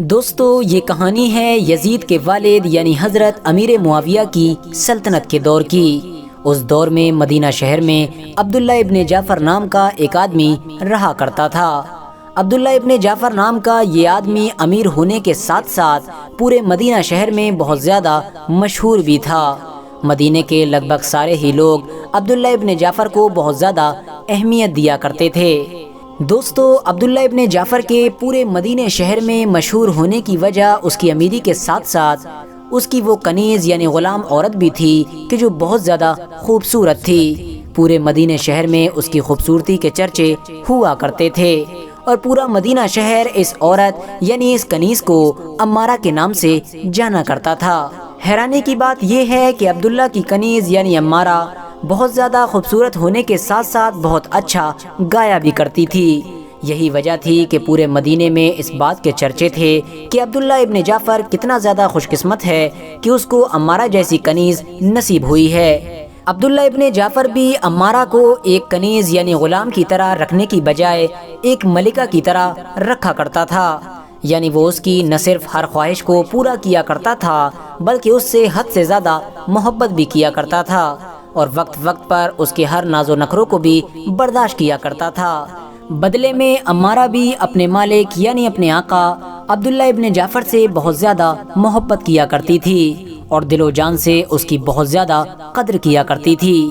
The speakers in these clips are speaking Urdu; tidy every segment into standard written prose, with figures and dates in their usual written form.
دوستو یہ کہانی ہے یزید کے والد یعنی حضرت امیر معاویہ کی سلطنت کے دور کی۔ اس دور میں مدینہ شہر میں عبداللہ ابن جعفر نام کا ایک آدمی رہا کرتا تھا۔ عبداللہ ابن جعفر نام کا یہ آدمی امیر ہونے کے ساتھ ساتھ پورے مدینہ شہر میں بہت زیادہ مشہور بھی تھا۔ مدینہ کے لگ بھگ سارے ہی لوگ عبداللہ ابن جعفر کو بہت زیادہ اہمیت دیا کرتے تھے۔ دوستو عبداللہ ابن جعفر کے پورے مدینہ شہر میں مشہور ہونے کی وجہ اس کی امیری کے ساتھ ساتھ اس کی وہ کنیز یعنی غلام عورت بھی تھی کہ جو بہت زیادہ خوبصورت تھی۔ پورے مدینہ شہر میں اس کی خوبصورتی کے چرچے ہوا کرتے تھے اور پورا مدینہ شہر اس عورت یعنی اس کنیز کو امارہ کے نام سے جانا کرتا تھا۔ حیرانی کی بات یہ ہے کہ عبداللہ کی کنیز یعنی امارہ بہت زیادہ خوبصورت ہونے کے ساتھ ساتھ بہت اچھا گایا بھی کرتی تھی۔ یہی وجہ تھی کہ پورے مدینے میں اس بات کے چرچے تھے کہ عبداللہ ابن جعفر کتنا زیادہ خوش قسمت ہے کہ اس کو امارہ جیسی کنیز نصیب ہوئی ہے۔ عبداللہ ابن جعفر بھی امارہ کو ایک کنیز یعنی غلام کی طرح رکھنے کی بجائے ایک ملکہ کی طرح رکھا کرتا تھا، یعنی وہ اس کی نہ صرف ہر خواہش کو پورا کیا کرتا تھا بلکہ اس سے حد سے زیادہ محبت بھی کیا کرتا تھا اور وقت وقت پر اس کے ہر ناز و نخروں کو بھی برداشت کیا کرتا تھا۔ بدلے میں امارہ بھی اپنے مالک یعنی اپنے آقا عبداللہ ابن جعفر سے بہت زیادہ محبت کیا کرتی تھی اور دل و جان سے اس کی بہت زیادہ قدر کیا کرتی تھی۔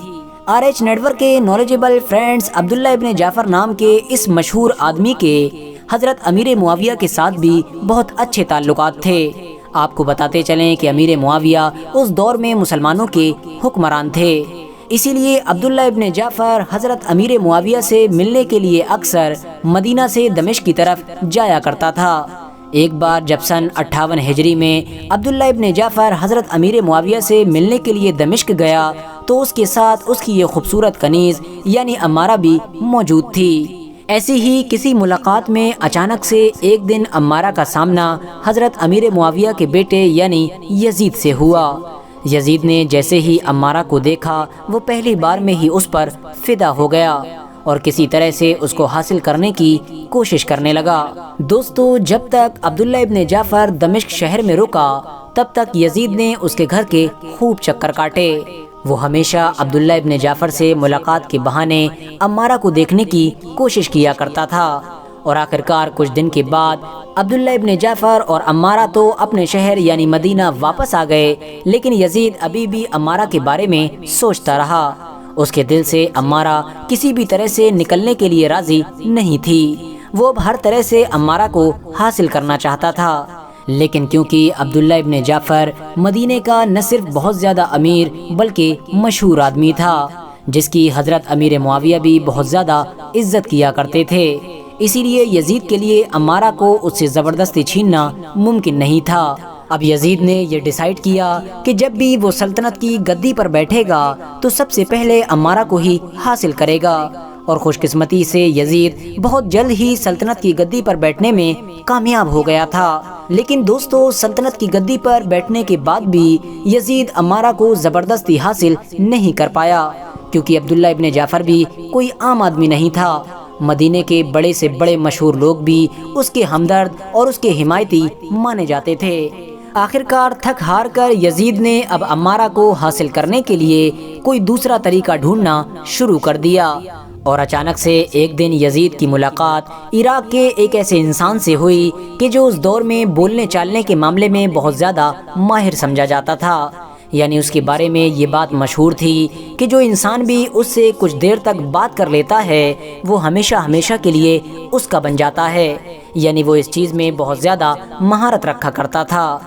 RH نیٹورک کے نالجبل فرینڈز عبداللہ ابن جعفر نام کے اس مشہور آدمی کے حضرت امیر معاویہ کے ساتھ بھی بہت اچھے تعلقات تھے۔ آپ کو بتاتے چلیں کہ امیر معاویہ اس دور میں مسلمانوں کے حکمران تھے، اسی لیے عبداللہ ابن جعفر حضرت امیر معاویہ سے ملنے کے لیے اکثر مدینہ سے دمشق کی طرف جایا کرتا تھا۔ ایک بار جب سن 58 ہجری میں عبداللہ ابن جعفر حضرت امیر معاویہ سے ملنے کے لیے دمشق گیا تو اس کے ساتھ اس کی یہ خوبصورت کنیز یعنی امارہ بھی موجود تھی۔ ایسی ہی کسی ملاقات میں اچانک سے ایک دن امارہ کا سامنا حضرت امیر معاویہ کے بیٹے یعنی یزید سے ہوا۔ یزید نے جیسے ہی امارہ کو دیکھا وہ پہلی بار میں ہی اس پر فدا ہو گیا اور کسی طرح سے اس کو حاصل کرنے کی کوشش کرنے لگا۔ دوستو جب تک عبداللہ ابن جعفر دمشق شہر میں رکا تب تک یزید نے اس کے گھر کے خوب چکر کاٹے۔ وہ ہمیشہ عبداللہ ابن جعفر سے ملاقات کے بہانے امارہ کو دیکھنے کی کوشش کیا کرتا تھا اور آخرکار کچھ دن کے بعد عبداللہ ابن جعفر اور امارہ تو اپنے شہر یعنی مدینہ واپس آ گئے، لیکن یزید ابھی بھی امارہ کے بارے میں سوچتا رہا۔ اس کے دل سے امارہ کسی بھی طرح سے نکلنے کے لیے راضی نہیں تھی۔ وہ اب ہر طرح سے امارہ کو حاصل کرنا چاہتا تھا، لیکن کیونکہ عبداللہ ابن جعفر مدینہ کا نہ صرف بہت زیادہ امیر بلکہ مشہور آدمی تھا جس کی حضرت امیر معاویہ بھی بہت زیادہ عزت کیا کرتے تھے، اسی لیے یزید کے لیے امارہ کو اس سے زبردستی چھیننا ممکن نہیں تھا۔ اب یزید نے یہ ڈیسائیڈ کیا کہ جب بھی وہ سلطنت کی گدی پر بیٹھے گا تو سب سے پہلے امارہ کو ہی حاصل کرے گا، اور خوش قسمتی سے یزید بہت جلد ہی سلطنت کی گدی پر بیٹھنے میں کامیاب ہو گیا تھا۔ لیکن دوستو سلطنت کی گدی پر بیٹھنے کے بعد بھی یزید امارہ کو زبردستی حاصل نہیں کر پایا، کیونکہ عبداللہ ابن جعفر بھی کوئی عام آدمی نہیں تھا۔ مدینے کے بڑے سے بڑے مشہور لوگ بھی اس کے ہمدرد اور اس کے حمایتی مانے جاتے تھے۔ آخرکار تھک ہار کر یزید نے اب امارہ کو حاصل کرنے کے لیے کوئی دوسرا طریقہ ڈھونڈنا شروع کر دیا، اور اچانک سے ایک دن یزید کی ملاقات عراق کے ایک ایسے انسان سے ہوئی کہ جو اس دور میں بولنے چالنے کے معاملے میں بہت زیادہ ماہر سمجھا جاتا تھا، یعنی اس کے بارے میں یہ بات مشہور تھی کہ جو انسان بھی اس سے کچھ دیر تک بات کر لیتا ہے وہ ہمیشہ ہمیشہ کے لیے اس کا بن جاتا ہے، یعنی وہ اس چیز میں بہت زیادہ مہارت رکھا کرتا تھا۔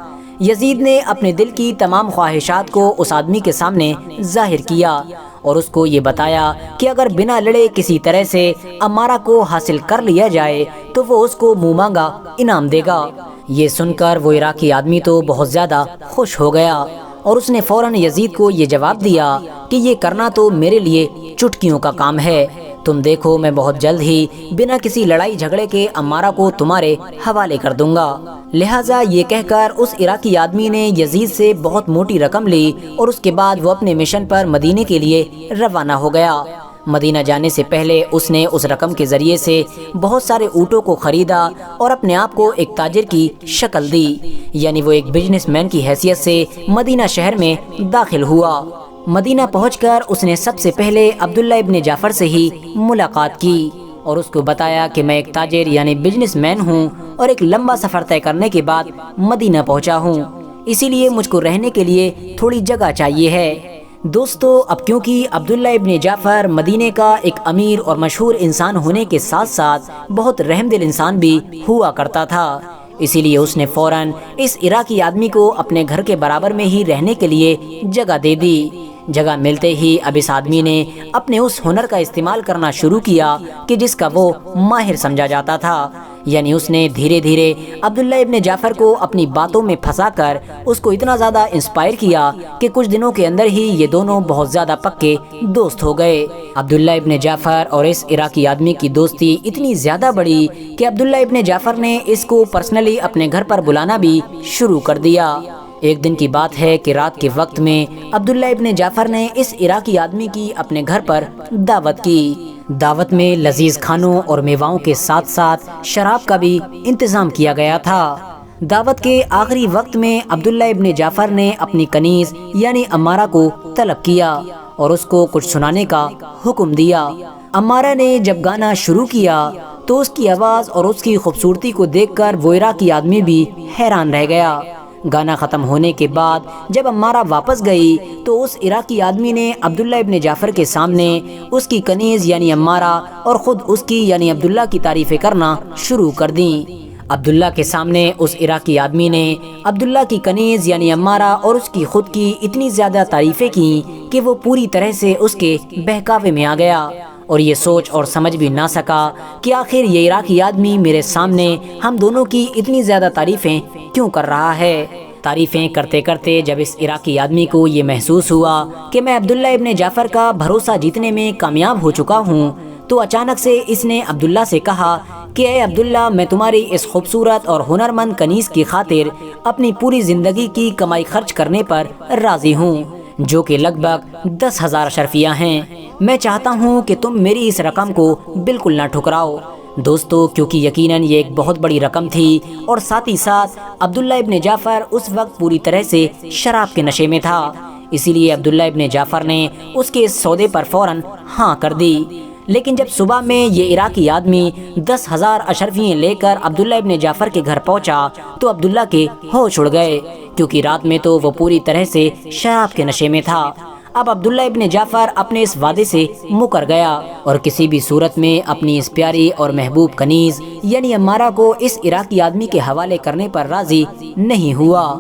یزید نے اپنے دل کی تمام خواہشات کو اس آدمی کے سامنے ظاہر کیا اور اس کو یہ بتایا کہ اگر بنا لڑے کسی طرح سے امارہ کو حاصل کر لیا جائے تو وہ اس کو منہ مانگا انعام دے گا۔ یہ سن کر وہ عراقی آدمی تو بہت زیادہ خوش ہو گیا اور اس نے فوراً یزید کو یہ جواب دیا کہ یہ کرنا تو میرے لیے چٹکیوں کا کام ہے، تم دیکھو میں بہت جلد ہی بنا کسی لڑائی جھگڑے کے امارہ کو تمہارے حوالے کر دوں گا۔ لہٰذا یہ کہہ کر اس عراقی آدمی نے یزید سے بہت موٹی رقم لی اور اس کے بعد وہ اپنے مشن پر مدینے کے لیے روانہ ہو گیا۔ مدینہ جانے سے پہلے اس نے اس رقم کے ذریعے سے بہت سارے اونٹوں کو خریدا اور اپنے آپ کو ایک تاجر کی شکل دی، یعنی وہ ایک بزنس مین کی حیثیت سے مدینہ شہر میں داخل ہوا۔ مدینہ پہنچ کر اس نے سب سے پہلے عبداللہ ابن جعفر سے ہی ملاقات کی اور اس کو بتایا کہ میں ایک تاجر یعنی بزنس مین ہوں اور ایک لمبا سفر طے کرنے کے بعد مدینہ پہنچا ہوں، اسی لیے مجھ کو رہنے کے لیے تھوڑی جگہ چاہیے ہے۔ دوستو، اب کیونکہ عبداللہ ابن جعفر مدینے کا ایک امیر اور مشہور انسان ہونے کے ساتھ ساتھ بہت رحم دل انسان بھی ہوا کرتا تھا، اسی لیے اس نے فوراً اس عراقی آدمی کو اپنے گھر کے برابر میں ہی رہنے کے لیے جگہ دے دی۔ جگہ ملتے ہی اب اس آدمی نے اپنے اس ہنر کا استعمال کرنا شروع کیا کہ جس کا وہ ماہر سمجھا جاتا تھا، یعنی اس نے دھیرے دھیرے عبداللہ ابن جعفر کو اپنی باتوں میں پھنسا کر اس کو اتنا زیادہ انسپائر کیا کہ کچھ دنوں کے اندر ہی یہ دونوں بہت زیادہ پکے دوست ہو گئے۔ عبداللہ ابن جعفر اور اس عراقی آدمی کی دوستی اتنی زیادہ بڑی کہ عبداللہ ابن جعفر نے اس کو پرسنلی اپنے گھر پر بلانا بھی شروع کر دیا۔ ایک دن کی بات ہے کہ رات کے وقت میں عبداللہ ابن جعفر نے اس عراقی آدمی کی اپنے گھر پر دعوت کی۔ دعوت میں لذیذ کھانوں اور میواؤں کے ساتھ ساتھ شراب کا بھی انتظام کیا گیا تھا۔ دعوت کے آخری وقت میں عبداللہ ابن جعفر نے اپنی کنیز یعنی امارہ کو طلب کیا اور اس کو کچھ سنانے کا حکم دیا۔ امارہ نے جب گانا شروع کیا تو اس کی آواز اور اس کی خوبصورتی کو دیکھ کر وہ عراقی آدمی بھی حیران رہ گیا۔ گانا ختم ہونے کے بعد جب امارہ واپس گئی تو اس عراقی آدمی نے عبداللہ ابن جعفر کے سامنے اس کی کنیز یعنی امارہ اور خود اس کی یعنی عبداللہ کی تعریفیں کرنا شروع کر دیں۔ عبداللہ کے سامنے اس عراقی آدمی نے عبداللہ کی کنیز یعنی امارہ اور اس کی خود کی اتنی زیادہ تعریفیں کیں کہ وہ پوری طرح سے اس کے بہکاوے میں آ گیا اور یہ سوچ اور سمجھ بھی نہ سکا کہ آخر یہ عراقی آدمی میرے سامنے ہم دونوں کی اتنی زیادہ تعریفیں کیوں کر رہا ہے۔ تعریفیں کرتے کرتے جب اس عراقی آدمی کو یہ محسوس ہوا کہ میں عبداللہ ابن جعفر کا بھروسہ جیتنے میں کامیاب ہو چکا ہوں تو اچانک سے اس نے عبداللہ سے کہا کہ اے عبداللہ، میں تمہاری اس خوبصورت اور ہنرمند کنیز کی خاطر اپنی پوری زندگی کی کمائی خرچ کرنے پر راضی ہوں، جو کہ لگ بھگ 10,000 اشرفیہ ہیں۔ میں چاہتا ہوں کہ تم میری اس رقم کو بالکل نہ ٹھکراؤ۔ دوستو، کیونکہ یقیناً یہ ایک بہت بڑی رقم تھی اور ساتھ ہی ساتھ عبداللہ ابن جعفر اس وقت پوری طرح سے شراب کے نشے میں تھا، اسی لیے عبداللہ ابن جعفر نے اس کے اس سودے پر فوراً ہاں کر دی۔ لیکن جب صبح میں یہ عراقی آدمی 10,000 اشرفییں لے کر عبداللہ ابن جعفر کے گھر پہنچا تو عبداللہ کے ہوش اڑ گئے، کیونکہ رات میں تو وہ پوری طرح سے شراب کے نشے میں تھا۔ اب عبداللہ ابن جعفر اپنے اس وعدے سے مکر گیا اور کسی بھی صورت میں اپنی اس پیاری اور محبوب کنیز یعنی امارہ کو اس عراقی آدمی کے حوالے کرنے پر راضی نہیں ہوا۔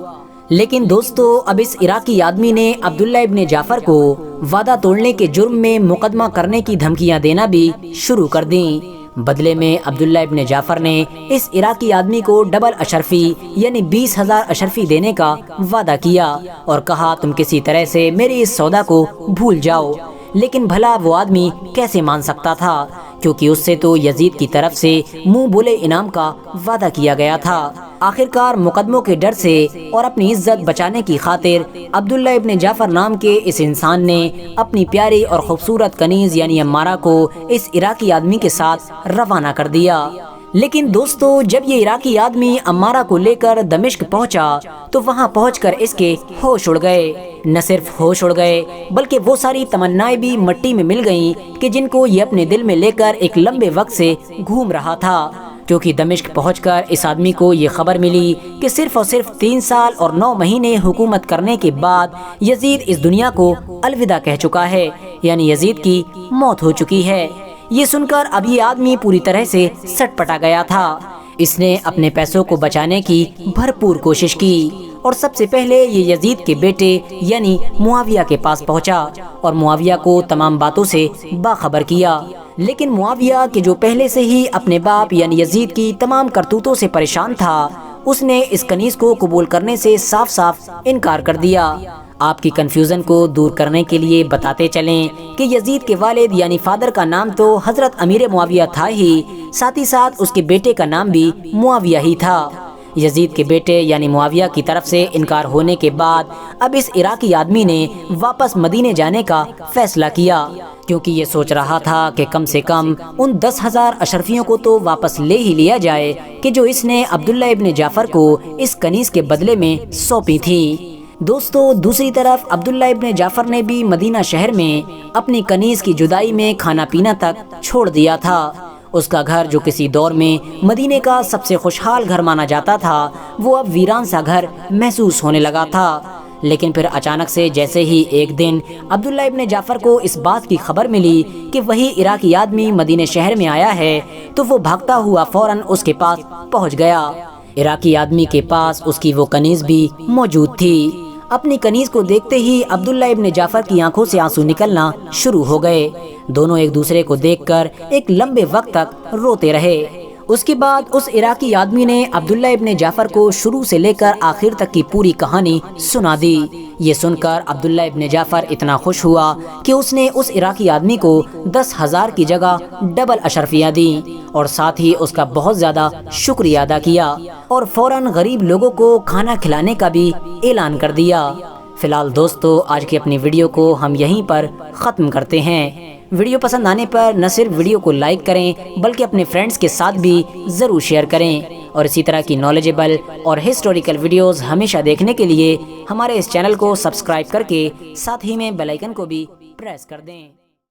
لیکن دوستو، اب اس عراقی آدمی نے عبداللہ ابن جعفر کو وعدہ توڑنے کے جرم میں مقدمہ کرنے کی دھمکیاں دینا بھی شروع کر دیں۔ بدلے میں عبداللہ ابن جعفر نے اس عراقی آدمی کو ڈبل اشرفی یعنی 20,000 اشرفی دینے کا وعدہ کیا اور کہا تم کسی طرح سے میری اس سودا کو بھول جاؤ۔ لیکن بھلا وہ آدمی کیسے مان سکتا تھا، کیونکہ اس سے تو یزید کی طرف سے منہ بولے انعام کا وعدہ کیا گیا تھا۔ آخرکار مقدموں کے ڈر سے اور اپنی عزت بچانے کی خاطر عبداللہ ابن جعفر نام کے اس انسان نے اپنی پیاری اور خوبصورت کنیز یعنی امارہ کو اس عراقی آدمی کے ساتھ روانہ کر دیا۔ لیکن دوستو، جب یہ عراقی آدمی امارہ کو لے کر دمشق پہنچا تو وہاں پہنچ کر اس کے ہوش اڑ گئے۔ نہ صرف ہوش اڑ گئے بلکہ وہ ساری تمنائیں بھی مٹی میں مل گئیں کہ جن کو یہ اپنے دل میں لے کر ایک لمبے وقت سے گھوم رہا تھا، کیونکہ دمشق پہنچ کر اس آدمی کو یہ خبر ملی کہ صرف اور صرف 3 سال اور 9 مہینے حکومت کرنے کے بعد یزید اس دنیا کو الوداع کہہ چکا ہے، یعنی یزید کی موت ہو چکی ہے۔ یہ سن کر اب یہ آدمی پوری طرح سے سٹ پٹا گیا تھا۔ اس نے اپنے پیسوں کو بچانے کی بھرپور کوشش کی اور سب سے پہلے یہ یزید کے بیٹے یعنی معاویہ کے پاس پہنچا اور معاویہ کو تمام باتوں سے باخبر کیا۔ لیکن معاویہ کہ جو پہلے سے ہی اپنے باپ یعنی یزید کی تمام کرتوتوں سے پریشان تھا، اس نے اس کنیز کو قبول کرنے سے صاف صاف انکار کر دیا۔ آپ کی کنفیوژن کو دور کرنے کے لیے بتاتے چلیں کہ یزید کے والد یعنی فادر کا نام تو حضرت امیر معاویہ تھا ہی، ساتھ ہی ساتھ اس کے بیٹے کا نام بھی معاویہ ہی تھا۔ یزید کے بیٹے یعنی معاویہ کی طرف سے انکار ہونے کے بعد اب اس عراقی آدمی نے واپس مدینے جانے کا فیصلہ کیا، کیونکہ یہ سوچ رہا تھا کہ کم سے کم ان 10,000 اشرفیوں کو تو واپس لے ہی لیا جائے کہ جو اس نے عبداللہ ابن جعفر کو اس کنیز کے بدلے میں سونپی تھی۔ دوستو، دوسری طرف عبداللہ ابن جعفر نے بھی مدینہ شہر میں اپنی کنیز کی جدائی میں کھانا پینا تک چھوڑ دیا تھا۔ اس کا گھر جو کسی دور میں مدینے کا سب سے خوشحال گھر مانا جاتا تھا، وہ اب ویران سا گھر محسوس ہونے لگا تھا۔ لیکن پھر اچانک سے جیسے ہی ایک دن عبداللہ ابن جعفر کو اس بات کی خبر ملی کہ وہی عراقی آدمی مدینے شہر میں آیا ہے، تو وہ بھاگتا ہوا فوراً اس کے پاس پہنچ گیا۔ عراقی آدمی کے پاس اس کی وہ کنیز بھی موجود تھی۔ اپنی کنیز کو دیکھتے ہی عبداللہ ابن جعفر کی آنکھوں سے آنسو نکلنا شروع ہو گئے۔ دونوں ایک دوسرے کو دیکھ کر ایک لمبے وقت تک روتے رہے۔ اس کے بعد اس عراقی آدمی نے عبداللہ ابن جعفر کو شروع سے لے کر آخر تک کی پوری کہانی سنا دی۔ یہ سن کر عبداللہ ابن جعفر اتنا خوش ہوا کہ اس نے اس عراقی آدمی کو 10,000 کی جگہ ڈبل اشرفیاں دیں اور ساتھ ہی اس کا بہت زیادہ شکریہ ادا کیا اور فوراً غریب لوگوں کو کھانا کھلانے کا بھی اعلان کر دیا۔ فی الحال دوستو، آج کی اپنی ویڈیو کو ہم یہیں پر ختم کرتے ہیں۔ ویڈیو پسند آنے پر نہ صرف ویڈیو کو لائک کریں بلکہ اپنے فرینڈز کے ساتھ بھی ضرور شیئر کریں، اور اسی طرح کی نالجیبل اور ہسٹوریکل ویڈیوز ہمیشہ دیکھنے کے لیے ہمارے اس چینل کو سبسکرائب کر کے ساتھ ہی میں بیل آئیکن کو بھی پریس کر دیں۔